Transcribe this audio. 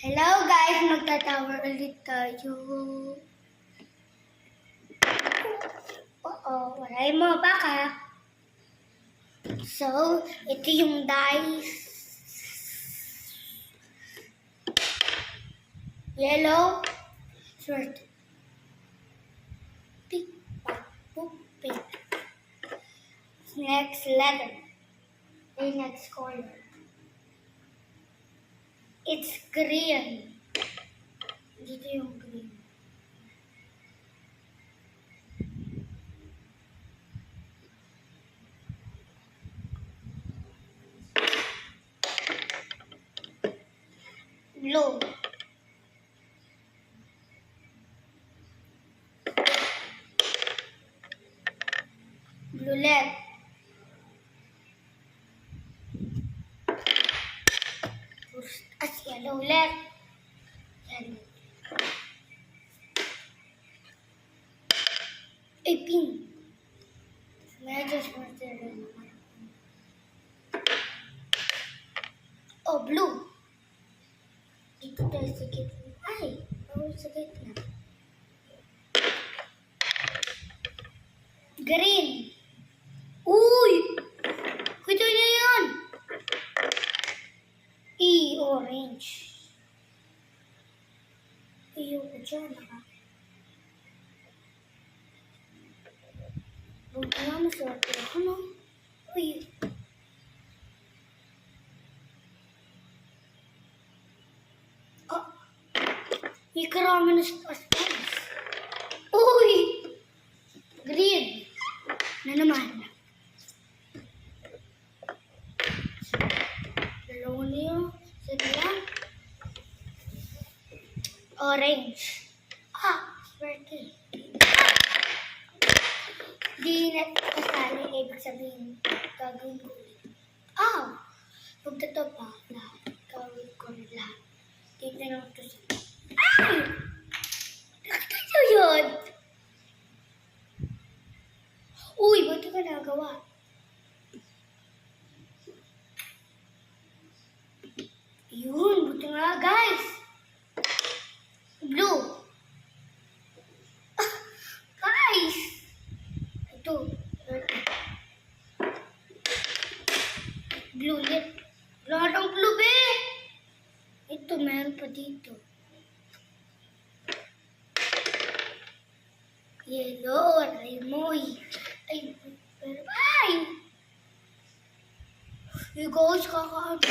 Hello guys, magtatower ulit tayo. Oo, walay mo baka. So, ito yung dice. Yellow, short. Pick, pick. Next letter. The next color. It's green. Dito yung green. Blue. Violet. As yellow ulit. Yellow. Pink. Medyo shorter naman. Oh, blue. Dito tayo sa gitna. Ay, bawal sa gitna. Green. Uy! Ito na yan. Orange. Ayoko dyan, ha? Huwag nga maswerte ako, no? Uy. Oh. May karami na sa space. Uy! Green. Na naman. Dalawa na yun. Sige lang. Orange. Swerte. Di na kasali, ibig sabihin, gagawin ko ulit. Huwag ito pa lahat. Gagawin ko na lahat. Dito na ito sa... Ay! Nakita nyo yun? Uy, ba't ito ka nagawa? Yun, buti nga guys. Blue. Guys. Ito. Blue ulit. Wala ng blue, be. Ito, meron pa dito. Yellow, Raymoy. Ay, pero bye. You guys, kakaano?